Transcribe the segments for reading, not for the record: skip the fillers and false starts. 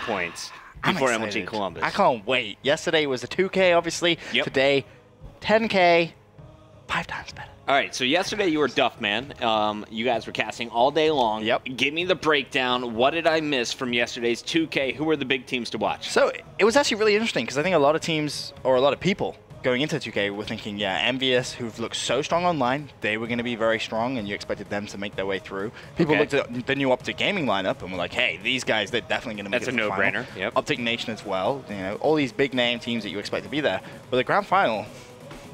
points before MLG Columbus. I can't wait. Yesterday was the 2K, obviously. Yep. Today, 10K, 5 times better. All right, so yesterday you were Duff Man. You guys were casting all day long. Yep. Give me the breakdown. What did I miss from yesterday's 2K? Who were the big teams to watch? So it was actually really interesting because I think a lot of teams, or a lot of people, going into 2K were thinking, yeah, Envious, who've looked so strong online, they were going to be very strong, and you expected them to make their way through. People looked at the new Optic Gaming lineup and were like, hey, these guys, they're definitely going to make it to the final. That's a no-brainer. Yep. Optic Nation as well. You know, all these big name teams that you expect to be there. But the grand final,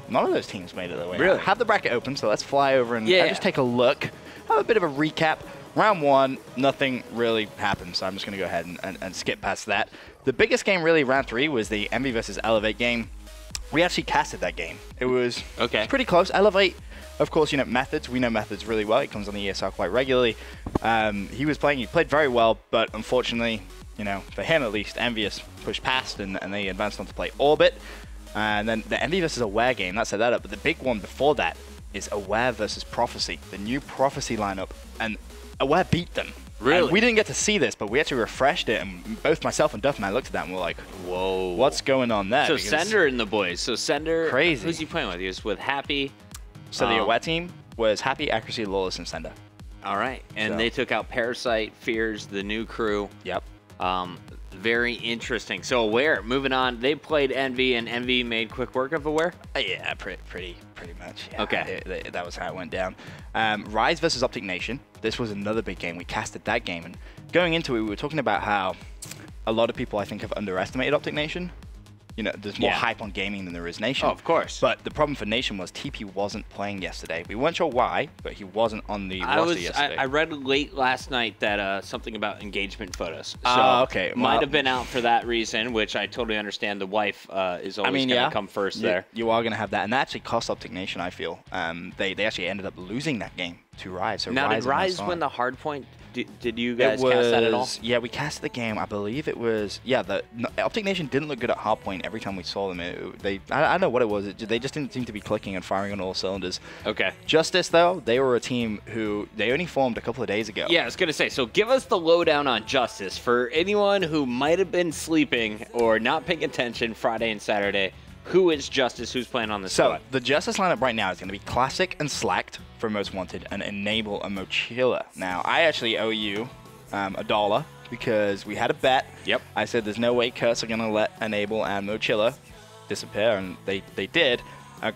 none of those teams made it their way. Really? I have the bracket open, so let's fly over and just take a look. Have a bit of a recap. Round 1, nothing really happened, so I'm just going to go ahead and skip past that. The biggest game really, round 3, was the Envy versus Elevate game. We actually casted that game. It was pretty close. Elevate, of course, you know, Methods. We know Methods really well. He comes on the ESR quite regularly. He played very well, but unfortunately, you know, for him at least, Envious pushed past and they advanced on to play Orbit. And then the Envy versus Aware game, that set that up. But the big one before that is Aware versus Prophecy, the new Prophecy lineup. And Aware beat them. Really? And we didn't get to see this, but we actually refreshed it, and both myself and Duffman looked at that and were like, whoa, what's going on there? So Sender and the boys. So Sender, crazy. Who's he playing with? He was with Happy. So the Aware team was Happy, Accuracy, Lawless, and Sender. All right. And they took out Parasite, Fears, the new crew. Yep. Very interesting. So Aware, moving on, they played Envy, and Envy made quick work of Aware? Yeah, pretty much. Yeah. Okay. That was how it went down. Rise versus Optic Nation. This was another big game. We casted that game, and going into it, we were talking about how a lot of people, I think, have underestimated Optic Nation. You know, there's more hype on gaming than there is Nation. Oh, of course. But the problem for Nation was TP wasn't playing yesterday. We weren't sure why, but he wasn't on the roster yesterday. I read late last night that something about engagement photos. So okay. Might have been out for that reason, which I totally understand. The wife is always going to come first there. You are going to have that. And that actually cost Optic Nation, I feel. They actually ended up losing that game to Rise. So now, did Rise win the hard point? Did you guys cast that at all? Yeah, we cast the game. I believe it was, Optic Nation didn't look good at hardpoint every time we saw them. I don't know what it was. They just didn't seem to be clicking and firing on all cylinders. Okay. JustUs, though, they were a team who they only formed a couple of days ago. Yeah, I was going to say, so give us the lowdown on JustUs. For anyone who might have been sleeping or not paying attention Friday and Saturday, who is JustUs? Who's playing on this squad? So, the JustUs lineup right now is going to be Classic and Slacked for Most Wanted and Enable and Mochila. Now, I actually owe you $1 because we had a bet. Yep. I said there's no way Curse are going to let Enable and Mochila disappear, and they did.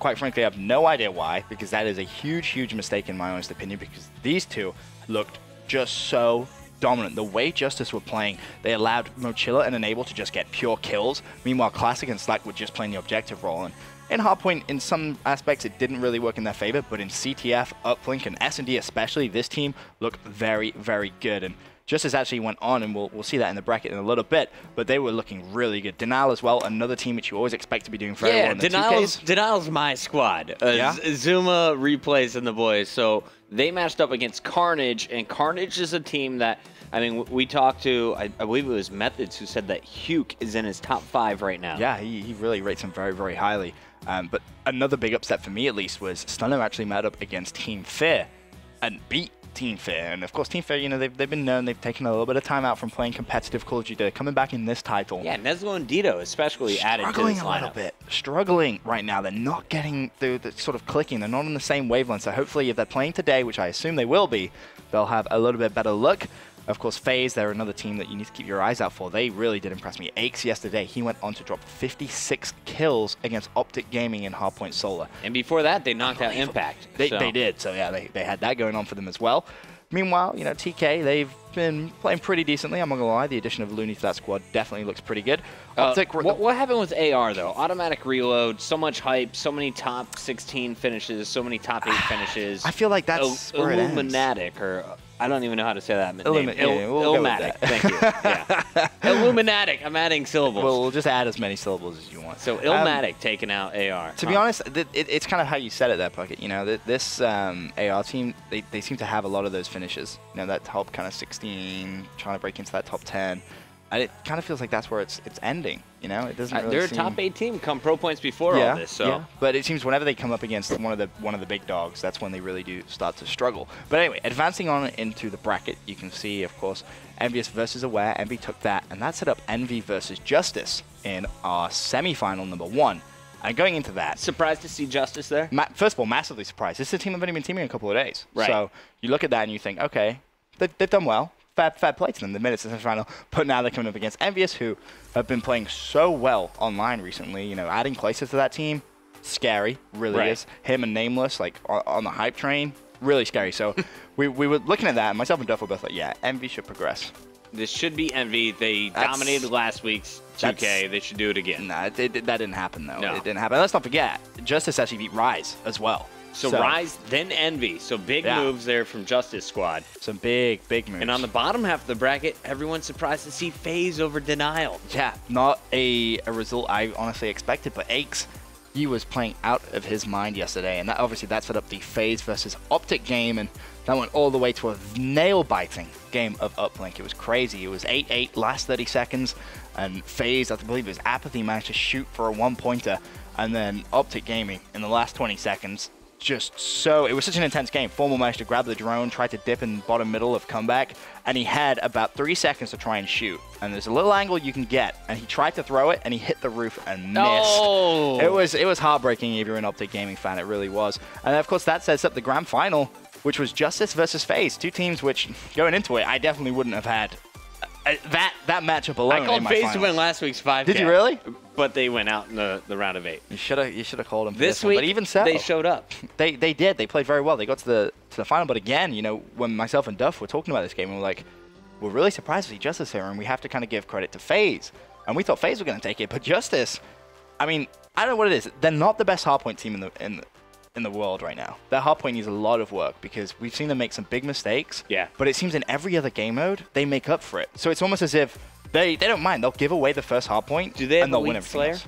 Quite frankly, I have no idea why, because that is a huge mistake in my honest opinion, because these two looked just so dominant. The way JustUs were playing, they allowed Mochila and Enable to just get pure kills. Meanwhile, Classic and Slack were just playing the objective role. And in Hardpoint, in some aspects, it didn't really work in their favor, but in CTF, Uplink, and S&D especially, this team looked very good. And JustUs actually went on, and we'll see that in the bracket in a little bit, but they were looking really good. Denial as well, another team which you always expect to be doing very well in the 2Ks. Denial's my squad. Zuma, Replays, and the boys. So they matched up against Carnage, and Carnage is a team that, I mean, we talked to, I believe it was Methods, who said that Huke is in his top 5 right now. Yeah, he really rates him very highly. But another big upset for me, at least, was Stunner actually met up against Team Fear and beat Team Fear. And of course, Team Fear, you know, they've been known, they've taken a little bit of time out from playing competitive Call of Duty. They're coming back in this title. Yeah, Nezlo and Dito especially added to this lineup. Struggling a little bit. Struggling right now. They're not getting the sort of clicking. They're not on the same wavelength. So hopefully if they're playing today, which I assume they will be, they'll have a little bit better look. Of course, FaZe, they're another team that you need to keep your eyes out for. They really did impress me. Aches yesterday, he went on to drop 56 kills against Optic Gaming in Hardpoint Solar. And before that, they knocked out Impact. They did, so yeah, they had that going on for them as well. Meanwhile, you know, TK, they've been playing pretty decently. I'm not going to lie. The addition of Looney to that squad definitely looks pretty good. What happened with AR, though? Automatic reload, so much hype, so many top 16 finishes, so many top 8 finishes. I feel like that's where it ends. Illuminatic, or I don't even know how to say that name. Illuminatic, thank you. Yeah. Illuminatic, I'm adding syllables. Well, we'll just add as many syllables as you want. So Illuminatic taking out AR. To be honest, it's kind of how you said it there, Puckett. You know, this AR team, they seem to have a lot of those finishes. You know, that top kind of 16, trying to break into that top 10. And it kind of feels like that's where it's ending. You know, it doesn't really They're seem... a top 8 team come Pro Points before all this. So. Yeah. But it seems whenever they come up against one of the big dogs, that's when they really do start to struggle. But anyway, advancing on into the bracket, you can see, of course, Envious versus Aware. Envy took that, and that set up Envy versus JustUs in our semi-final number 1. And going into that... Surprised to see JustUs there? First of all, massively surprised. This is a team that have only been teaming in a couple of days. Right. So you look at that and you think, okay, they've done well. Fair play to them. They made it to the final, but now they're coming up against Envious, who have been playing so well online recently. You know, adding places to that team, scary, really is. Him and Nameless, like on the hype train, really scary. So we were looking at that, and myself and Duff were both like, yeah, Envy should progress. This should be Envy. They dominated last week's 2K. They should do it again. Nah, that didn't happen, though. No. It didn't happen. Let's not forget, JustUs actually beat Rise as well. So Rise, then Envy. So big moves there from JustUs squad. Some big moves. And on the bottom half of the bracket, everyone's surprised to see FaZe over Denial. Yeah, not a result I honestly expected, but Aches, he was playing out of his mind yesterday, and that set up the FaZe versus Optic game, and that went all the way to a nail-biting game of Uplink. It was crazy. It was 8-8 last 30 seconds, and FaZe, I believe it was Apathy, managed to shoot for a one-pointer, and then Optic Gaming in the last 20 seconds. It was such an intense game. Formal managed to grab the drone, tried to dip in bottom middle of comeback, and he had about 3 seconds to try and shoot. And there's a little angle you can get, and he tried to throw it, and he hit the roof and missed. Oh. It was heartbreaking if you're an Optic Gaming fan. It really was. And of course, that sets up the grand final, which was JustUs versus FaZe. 2 teams which, going into it, I definitely wouldn't have had that matchup alone. I called FaZe to win last week's 5K. Did you really? But they went out in the round of 8. You should have called them for this week. But even so, they showed up. They did. They played very well. They got to the final. But again, you know, when myself and Duff were talking about this game, we were like, we're really surprised to see JustUs here, and we have to kind of give credit to FaZe. And we thought FaZe were going to take it, but JustUs, I mean, I don't know what it is. They're not the best hardpoint team in the world right now. Their hardpoint needs a lot of work because we've seen them make some big mistakes. Yeah. But it seems in every other game mode, they make up for it. So it's almost as if they don't mind. They'll give away the first hardpoint. Do they have and a they'll win lead everything slayer? else.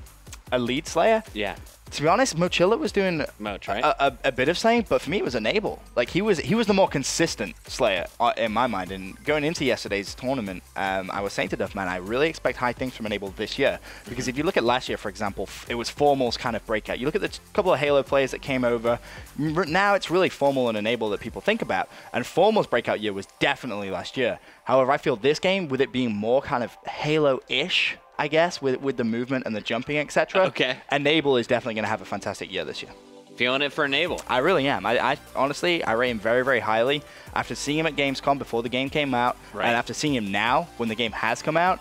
A lead slayer? Yeah. To be honest, Mochilla was doing Moch, right? a bit of slaying, but for me it was Enable. Like he was the more consistent slayer in my mind. And going into yesterday's tournament, I was saying to Duff, man, I really expect high things from Enable this year. Because if you look at last year, for example, it was Formal's kind of breakout. You look at the couple of Halo players that came over. Now it's really Formal and Enable that people think about. And Formal's breakout year was definitely last year. However, I feel this game, with it being more kind of Halo-ish, I guess, with the movement and the jumping, etc. Okay. Enable is definitely going to have a fantastic year this year. Feeling it for Enable. I really am. I honestly, I rate him very, very highly. After seeing him at Gamescom before the game came out, and after seeing him now when the game has come out,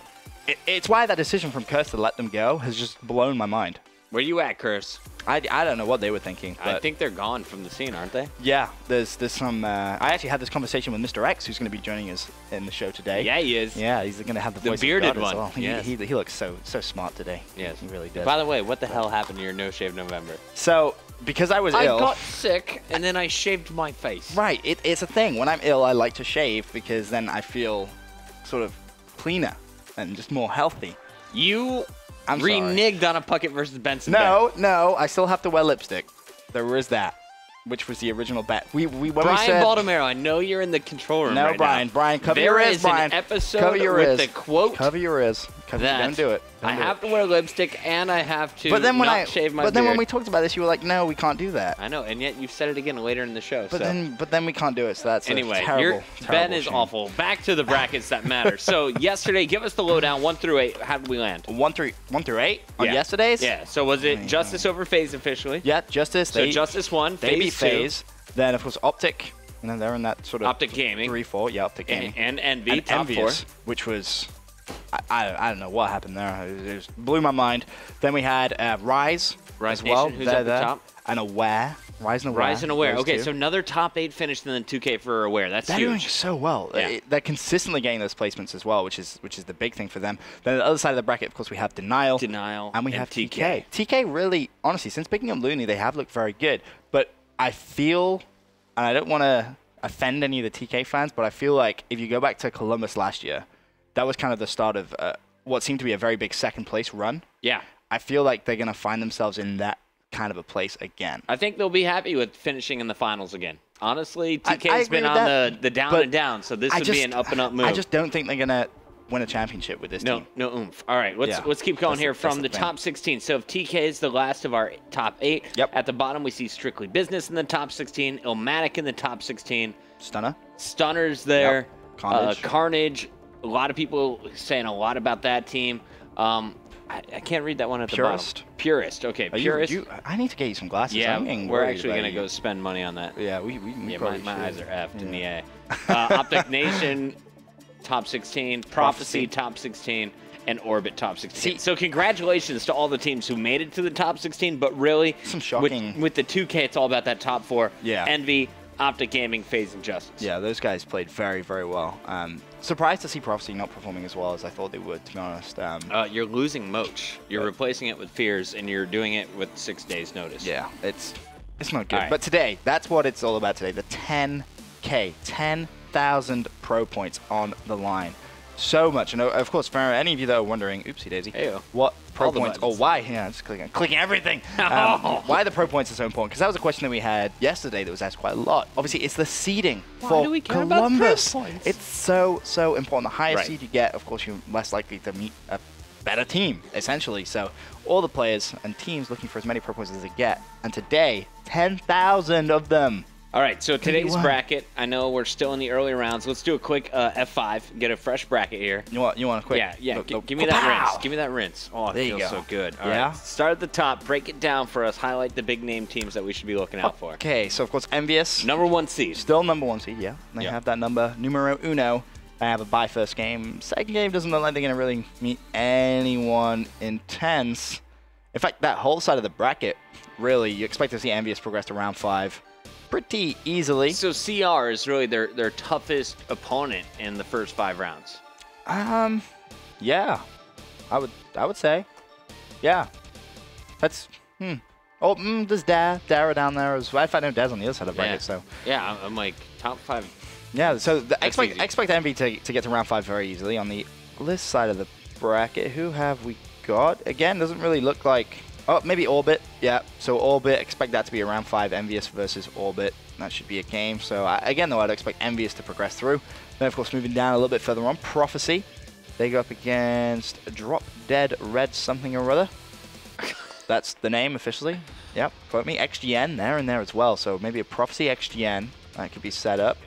it's why that decision from Curse to let them go has just blown my mind. Where you at, Curse? I don't know what they were thinking. I think they're gone from the scene, aren't they? Yeah, there's some... I actually had this conversation with Mr. X, who's going to be joining us in the show today. Yeah, he is. Yeah, he's going to have the voice bearded of God one. As well. Yes. He looks so smart today. Yes, he really did. By the way, what the hell happened to your No Shave November? So, because I was ill... I got sick, and then I shaved my face. Right, it's a thing. When I'm ill, I like to shave, because then I feel sort of cleaner and just more healthy. I'm reneged on a Puckett versus Benson. No, I still have to wear lipstick. There is that, which was the original bet. When Brian Baldomero, I know you're in the control room right now. Brian, cover your ears, Brian. There is an episode cover your with ears. the quote. Cover your ears. Don't do it. I have to wear lipstick and I have to not shave my beard. But then when we talked about this, you were like, no, we can't do that. I know, and yet you've said it again later in the show. But then we can't do it, so that's anyway, a terrible Ben is shame. awful. Back to the brackets that matter. So yesterday, give us the lowdown, 1 through 8. How did we land? 1 through 8 on yesterday's? Yeah, so was it JustUs over FaZe officially? Yeah, JustUs. So JustUs won, they beat FaZe 2. Then, of course, Optic. And then they're in that sort of... Optic Gaming. 3-4, yeah, Optic Gaming. And Envy, top Envious, 4. Which was... I don't know what happened there. It just blew my mind. Then we had Rise as well. Who's at the top? And Aware. Rise and Aware. Okay, so another top 8 finish and then 2K for Aware. That's They're huge. doing so well. Yeah. They're consistently getting those placements as well, which is the big thing for them. Then on the other side of the bracket, of course, we have Denial. And we have TK. TK really, honestly, since picking up Looney, they have looked very good. But I feel, and I don't want to offend any of the TK fans, but I feel like if you go back to Columbus last year, that was kind of the start of what seemed to be a very big second place run. Yeah. I feel like they're going to find themselves in that kind of a place again. I think they'll be happy with finishing in the finals again. Honestly, TK's been on the down and down, so this would be an up and up move. I just don't think they're going to win a championship with this team. No oomph. All right, let's keep going here from the top 16. So if TK is the last of our top 8, at the bottom we see Strictly Business in the top 16, Illmatic in the top 16. Stunner's there. Carnage. A lot of people saying a lot about that team. I can't read that one at the bottom. Purist. Okay, Purist. I need to get you some glasses. Yeah, we're actually going to go spend money on that. Yeah, my eyes are effed in the A. Optic Nation, top 16. Prophecy, top 16. And Orbit, top 16. So congratulations to all the teams who made it to the top 16, but really, some shocking. With the 2K, it's all about that top 4. Yeah. Envy, Optic Gaming, FaZe, and JustUs. Yeah, those guys played very, very well. Surprised to see Prophecy not performing as well as I thought they would, to be honest. You're losing Moch. You're replacing it with Fears, and you're doing it with 6 days' notice. Yeah, it's not good. Right. But today, that's what it's all about today. The 10K, 10,000 pro points on the line. So much. And of course, for any of you that are wondering, oopsie daisy, what pro points, why? Yeah, I'm just clicking everything. Why the pro points are so important? Because that was a question that we had yesterday that was asked quite a lot. Obviously, it's the seeding for Columbus. It's so important. The higher seed you get, of course, you're less likely to meet a better team, essentially. So all the players and teams looking for as many pro points as they get. And today, 10,000 of them. All right, so today's bracket, I know we're still in the early rounds. Let's do a quick F5, get a fresh bracket here. You want a quick? Yeah. Give me that rinse. Give me that rinse. Oh, it feels so good. All right, start at the top. Break it down for us. Highlight the big name teams that we should be looking out for. Okay, so of course, Envious. #1 seed. Still #1 seed, yeah. They have that numero uno. They have a bye first game. Second game doesn't look like they're going to really meet anyone intense. In fact, that whole side of the bracket, really, you expect to see Envious progress to round 5. Pretty easily. So CR is really their toughest opponent in the first 5 rounds. Yeah, I would say, yeah. That's Oh, there's Dara down there as well. I know Daz on the other side of the bracket, so yeah, I'm like top 5. Yeah, so I expect Envy to get to round 5 very easily. On the list side of the bracket, who have we got? Again, doesn't really look like. Oh, maybe Orbit. Yeah, so Orbit, expect that to be a round 5, Envious versus Orbit. That should be a game. So again, though, I'd expect Envious to progress through. Then, of course, moving down a little bit further on, Prophecy. They go up against Drop Dead Red something or other. That's the name officially. Yep, quote me. XGN, they're in there as well. So maybe a Prophecy XGN that could be set up.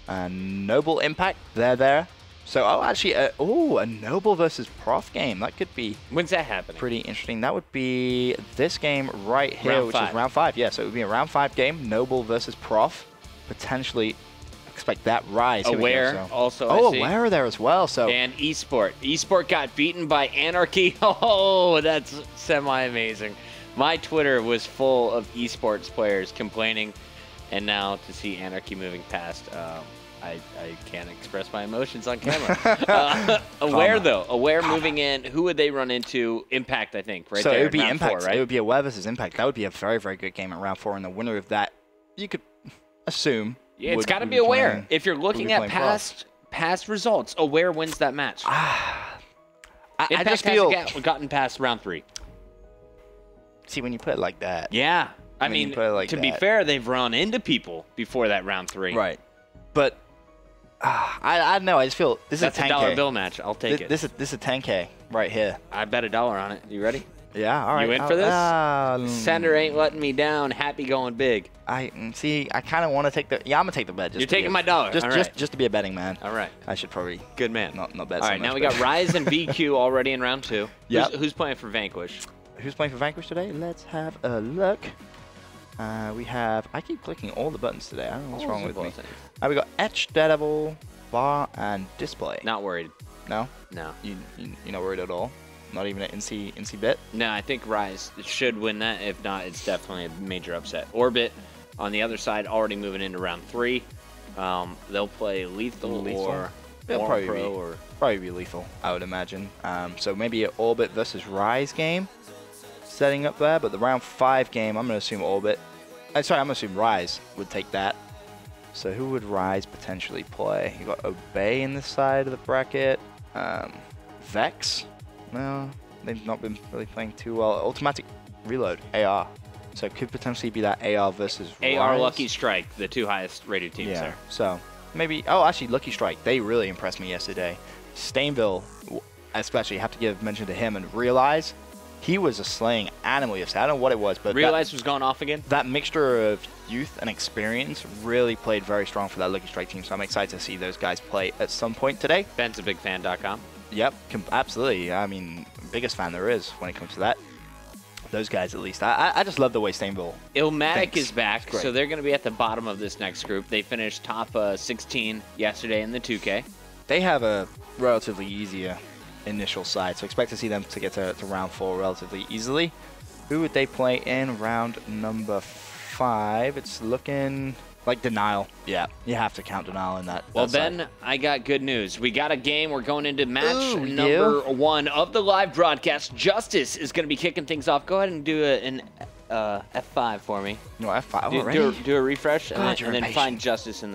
Noble Impact, they're there. So, actually, a Noble versus Prof game. That could be... When's that happening? Pretty interesting. That would be this game right here, which is round 5. Yeah, so it would be a round 5 game. Noble versus Prof. Potentially expect that Rise. Aware also, Aware there as well. So and Esport. Esport got beaten by Anarchy. Oh, that's semi-amazing. My Twitter was full of esports players complaining. And now to see Anarchy moving past... I can't express my emotions on camera. Aware, though. Aware moving in. Who would they run into? Impact, I think, right so there. So it would be Impact. 4, right? It would be Aware versus Impact. That would be a very, very good game at round 4. And the winner of that, you could assume. Yeah, it's got to be Aware. If you're looking at past results, Aware wins that match. I just feel gotten past round 3. See, when you put it like that. Yeah. I mean, to be fair, they've run into people before that round 3. Right. But I don't know. I just feel this is a 10K. That's a dollar bill match. I'll take it. This is a 10K right here. I bet $1 on it. You ready? Yeah. All right. You in for this? Sender ain't letting me down. Happy going big. I kind of want to take the. Yeah, I'm gonna take the bet. You're taking my dollar. Just to be a betting man. All right. I should probably. Good man. Not bet. All right. Now we got Rise and VQ already in round 2. Yeah. Who's playing for Vanquish? Who's playing for Vanquish today? Let's have a look. We have. I keep clicking all the buttons today. I don't know what's wrong with me. We got Etch, Daredevil, Bar, and Display. Not worried. No? No. You're not worried at all? Not even an NC bit? No, I think Rise should win that. If not, it's definitely a major upset. Orbit, on the other side, already moving into round 3. They'll play Lethal. Or they'll probably be Lethal, I would imagine. So maybe an Orbit versus Rise game setting up there, but the round 5 game, I'm going to assume Orbit. I'm going to assume Rise would take that. So who would Rise potentially play? You got Obey in this side of the bracket. Vex? No, they've not been really playing too well. Automatic Reload, AR. So it could potentially be that AR versus AR Rise. Lucky Strike, the 2 highest rated teams there. So maybe, actually Lucky Strike, they really impressed me yesterday. Stainville, especially, have to give mention to him and realize he was a slaying animal yesterday. I don't know what it was, but Realize was going off again? That mixture of youth and experience really played very strong for that Lucky Strike team, so I'm excited to see those guys play at some point today. Ben's a big fan.com. Yep, absolutely. I mean, biggest fan there is when it comes to that. Those guys, at least. I just love the way Stainville Illmatic is back, so they're going to be at the bottom of this next group. They finished top 16 yesterday in the 2K. They have a relatively easier initial side, so expect to see them to get to round 4 relatively easily. Who would they play in round number 5? It's looking like Denial. Yeah, you have to count Denial in that. Well, Ben, I got good news. We got a game. We're going into match number 1 of the live broadcast. JustUs is going to be kicking things off. Go ahead and do an F5 for me. No, F5 already? Do a refresh, God, and then find JustUs in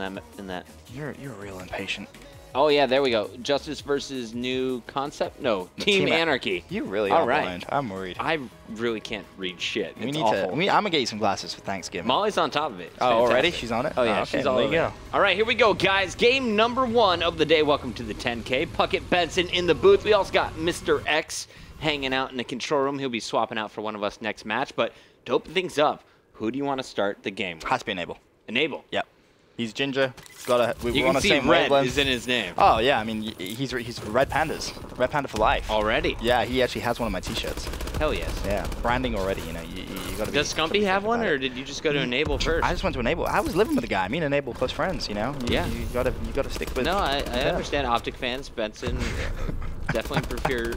that. You're real impatient. Oh, yeah, there we go. JustUs versus new concept? No, Team Anarchy. You really are blind. I'm worried. I really can't read shit. It's awful. I'm going to get you some glasses for Thanksgiving. Molly's on top of it. Oh, already? She's on it? Oh, yeah, okay, she's all over it. All right, here we go, guys. Game number 1 of the day. Welcome to the 10K. Puckett Benson in the booth. We also got Mr. X hanging out in the control room. He'll be swapping out for one of us next match. But to open things up, who do you want to start the game with? Has to be Enable. Enable? Yep. He's ginger. You can see red is in his name. Oh yeah, I mean he's Red Pandas, Red Panda for life. Already? Yeah, he actually has one of my T-shirts. Hell yes. Yeah, branding already. You know, you gotta. Does Scumpy have one, or did you just go to Enable first? I just went to Enable. I was living with a guy. Me and Enable close friends. You know. Yeah. You gotta stick with. No, I understand. Optic fans, Benson. Definitely prefers.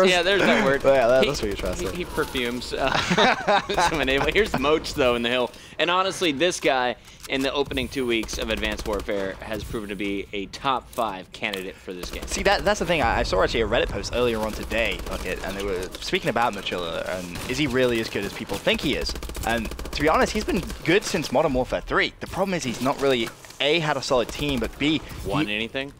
Yeah, there's that word. Yeah, that's what you're trying to say. He perfumes. Here's Moach, though, in the hill. And honestly, this guy, in the opening 2 weeks of Advanced Warfare, has proven to be a top 5 candidate for this game. See, that's the thing. I saw actually a Reddit post earlier on today, and they were speaking about Mochilla, and is he really as good as people think he is? And to be honest, he's been good since Modern Warfare 3. The problem is he's not really A, had a solid team, but B, won anything?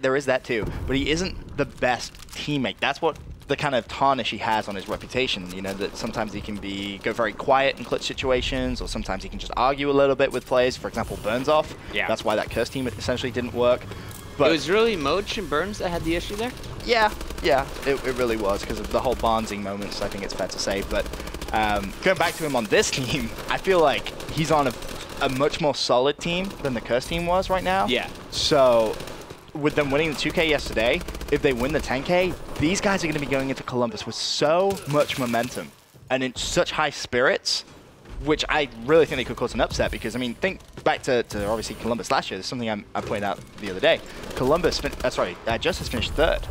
There is that too, but he isn't the best teammate. That's what the kind of tarnish he has on his reputation. You know, that sometimes he can go very quiet in clutch situations, or sometimes he can just argue a little bit with players. For example, Burns off. Yeah. That's why that Curse team essentially didn't work. But it was really Moach and Burns that had the issue there? Yeah, it really was, because of the whole Barnesing moments, I think it's fair to say. But going back to him on this team, I feel like he's on a much more solid team than the Curse team was right now. Yeah. So with them winning the 2K yesterday, if they win the 10K, these guys are going to be going into Columbus with so much momentum and in such high spirits, which I really think they could cause an upset, because, I mean, think back to obviously Columbus last year. There's something I pointed out the other day. JustUs finished 3rd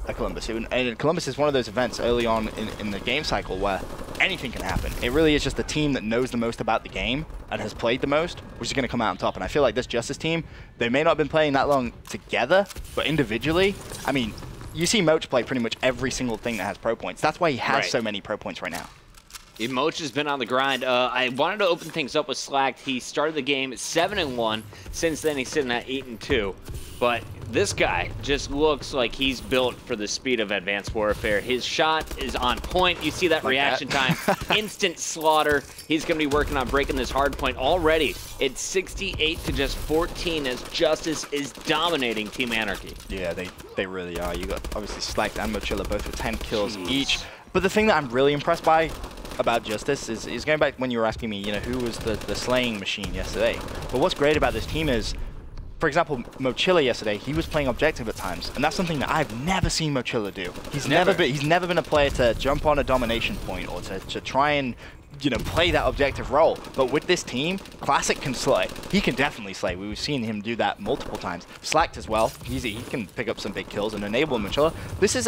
at Columbus. And Columbus is one of those events early on in the game cycle where anything can happen. It really is just the team that knows the most about the game and has played the most, which is going to come out on top. And I feel like this JustUs team, they may not have been playing that long together, but individually, I mean, you see Moach play pretty much every single thing that has pro points. That's why he has so many pro points right now. Moach has been on the grind. I wanted to open things up with Slacked. He started the game at 7-1. Since then, he's sitting at 8-2. But this guy just looks like he's built for the speed of Advanced Warfare. His shot is on point. You see that reaction time. Instant slaughter. He's going to be working on breaking this hard point already. It's 68 to just 14 as JustUs is dominating Team Anarchy. Yeah, they really are. You got obviously Slacked and Mochilla both with 10 kills each. But the thing that I'm really impressed by about JustUs is going back when you were asking me, you know, who was the slaying machine yesterday. But what's great about this team is, for example, Mochilla yesterday, he was playing objective at times, and that's something that I've never seen Mochilla do. He's never been a player to jump on a domination point or to try and, you know, play that objective role. But with this team, Classic can slay. He can definitely slay. We've seen him do that multiple times. Slacked as well. He can pick up some big kills and enable Mochilla. This is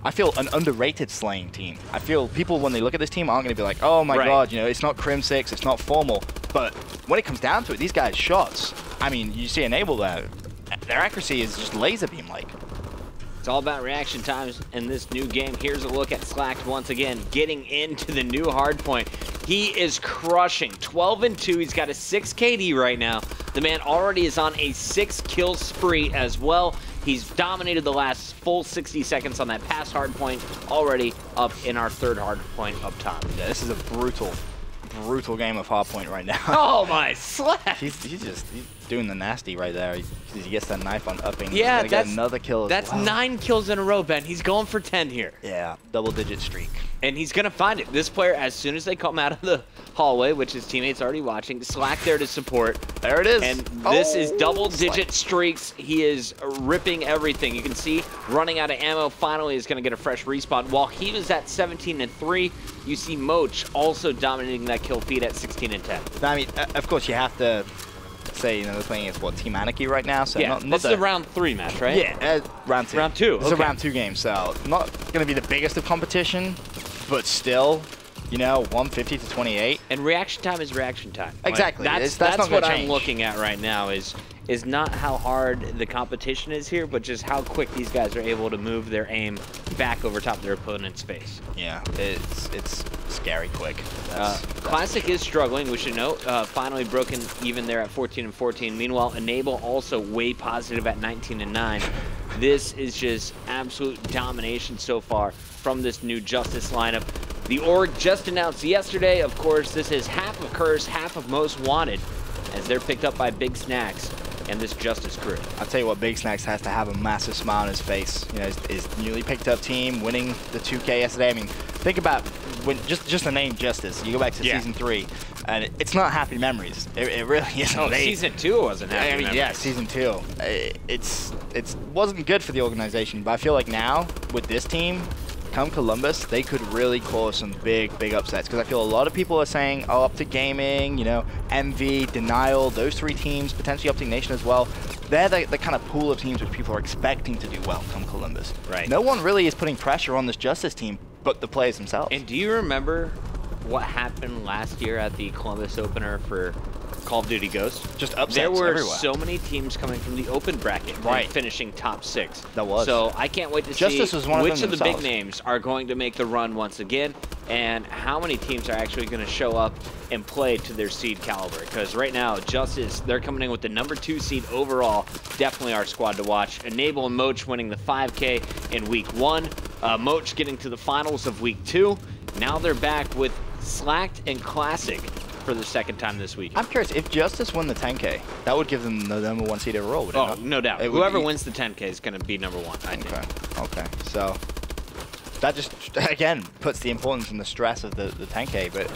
I feel, an underrated slaying team. I feel people, when they look at this team, aren't going to be like, oh my god, you know, it's not Crim 6, it's not formal. But when it comes down to it, these guys' shots, I mean, you see Enable there, their accuracy is just laser beam-like. It's all about reaction times in this new game. Here's a look at Slacked once again, getting into the new hard point. He is crushing. 12-2. He's got a 6 KD right now. The man already is on a 6-kill spree as well. He's dominated the last full 60 seconds on that past hard point, already up in our 3rd hard point up top. Yeah, this is a brutal game of hardpoint right now. Oh my Slack! He's doing the nasty right there. He gets that knife on upping. Yeah, He's gonna get another kill as well. 9 kills in a row, Ben. He's going for 10 here. Yeah, double-digit streak. And he's going to find it. This player, as soon as they come out of the hallway, which his teammates already watching, Slack there to support. There it is. And this is double-digit streaks. He is ripping everything. You can see running out of ammo. Finally is going to get a fresh respawn. While he was at 17 and 3, you see Moch also dominating that kill feed at 16 and 10. I mean, of course, you have to say, they're playing against, what, Team Anarchy right now? So yeah, this is a round 3 match, right? Yeah, round 2. Round 2, It's a round 2 game, so not going to be the biggest of competition, but still, you know, 150 to 28. And reaction time is reaction time. Exactly. Like, that's not what I'm looking at right now is not how hard the competition is here, but just how quick these guys are able to move their aim back over top of their opponent's face. Yeah, it's scary quick. Classic is struggling, we should note. Finally broken even there at 14 and 14. Meanwhile, Enable also way positive at 19 and 9. This is just absolute domination so far from this new Justice lineup. The org just announced yesterday, of course, this is half of Curse, half of Most Wanted, as they're picked up by Big Snacks and this Justice crew. I'll tell you what, Big Snacks has to have a massive smile on his face. You know, his newly picked up team winning the 2K yesterday. I mean, think about when just the name Justice. You go back to Season 3, and it's not happy memories. It really isn't. Oh, Season 2 wasn't happy memories. Yeah, Season 2. It wasn't good for the organization, but I feel like now with this team, come Columbus, they could really cause some big upsets, because I feel a lot of people are saying, oh, Up to Gaming, you know, MV, Denial, those 3 teams, potentially Uptic Nation as well. They're the kind of pool of teams which people are expecting to do well come Columbus. Right. No one really is putting pressure on this Justice team but the players themselves. And do you remember what happened last year at the Columbus opener for Call of Duty Ghost? Just upsets There were everywhere. so many teams coming from the open bracket and finishing top 6. That was. So I can't wait to Justice see was one which of the big names are going to make the run once again, and how many teams are actually going to show up and play to their seed caliber. Because right now, Justice, they're coming in with the number 2 seed overall. Definitely our squad to watch. Enable and Moch winning the 5K in week 1. Moch getting to the finals of week 2. Now they're back with Slacked and Classic for the second time this week. I'm curious, if Justice won the 10K, that would give them the number 1 seed overall, would it not? No doubt. Whoever wins the 10K is going to be number 1, I think. Okay. So that just, again, puts the importance and the stress of the 10K, but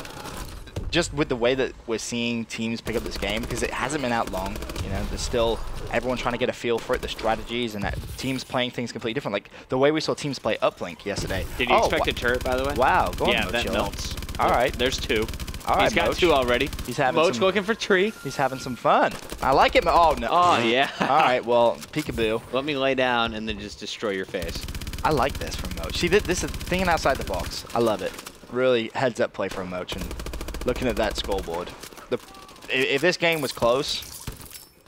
just with the way that we're seeing teams pick up this game, because it hasn't been out long, you know, there's still everyone trying to get a feel for it, the strategies, and that teams playing things completely different. Like the way we saw teams play Uplink yesterday. Did you expect a turret, by the way? Wow. Go on, yeah, that melts. All right. There's 2. All right, He's got Moch. 2 already. He's having Moch looking for 3. He's having some fun. I like it. Oh, no. Oh, yeah. All right, well, peekaboo. Let me lay down and then just destroy your face. I like this from Moch. See, this is thinking outside the box. I love it. Really heads-up play from Moch, and looking at that scoreboard. If this game was close,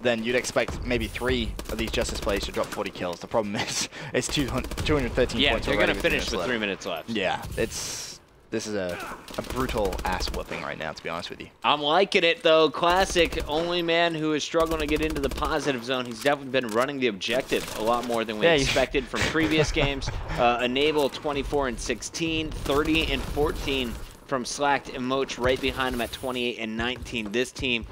then you'd expect maybe 3 of these Justice players to drop 40 kills. The problem is it's 213 points. Yeah, they're going to finish with 3 minutes left. Yeah, this is a brutal ass whooping right now, to be honest with you. I'm liking it, though. Classic, only man who is struggling to get into the positive zone. He's definitely been running the objective a lot more than we expected from previous games. Enable 24 and 16, 30 and 14 from Slacked and Moch right behind him at 28 and 19. This team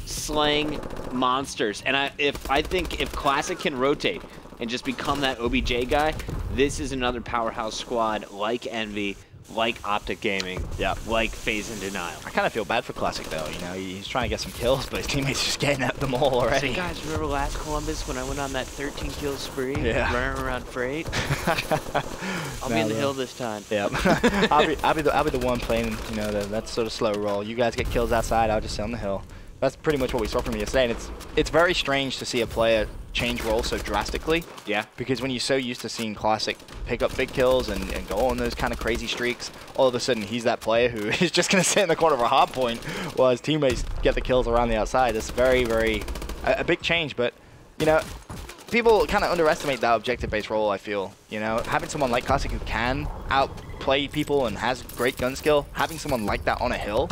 slaying monsters. And I think if Classic can rotate and just become that OBJ guy, this is another powerhouse squad like Envy, like Optic Gaming, like FaZe and Denial. I kind of feel bad for Classic, though. You know, he's trying to get some kills, but his teammates just getting at them all already. So guys, remember last Columbus when I went on that 13-kill spree, running around Freight? I'll be in the hill this time. Yep. I'll be the one playing, you know, that sort of slow roll. You guys get kills outside, I'll just sit on the hill. That's pretty much what we saw from yesterday, and it's very strange to see a player change role so drastically. Yeah. Because when you're so used to seeing Classic pick up big kills and go on those kind of crazy streaks, all of a sudden he's that player who is just going to sit in the corner of a hard point while his teammates get the kills around the outside. It's a big change, but, you know, people kind of underestimate that objective-based role, I feel. You know, having someone like Classic who can outplay people and has great gun skill, having someone like that on a hill,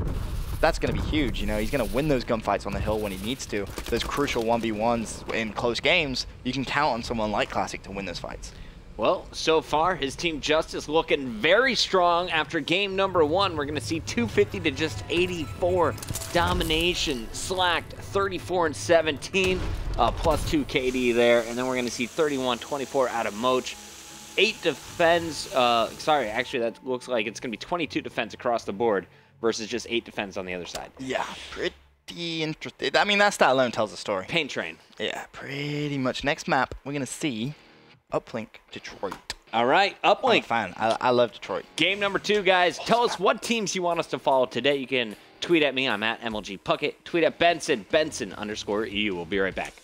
that's going to be huge. You know, he's going to win those gunfights on the hill when he needs to. Those crucial 1v1s in close games, you can count on someone like Classic to win those fights. Well, so far, his team Justice looking very strong after game number 1. We're going to see 250 to just 84 domination. Slacked 34 and 17, +2 KD there. And then we're going to see 31-24 out of Moch. 8 defense. Sorry, actually, that looks like it's going to be 22 defense across the board versus just 8 defense on the other side. Yeah, pretty interesting. I mean, that stat alone tells a story. Paint train. Yeah, pretty much. Next map, we're going to see Uplink Detroit. All right, Uplink. I'm a fan. I love Detroit. Game number 2, guys. Tell us what teams you want us to follow today. You can tweet at me. I'm at MLG Puckett. Tweet at Benson, Benson_EU. We'll be right back.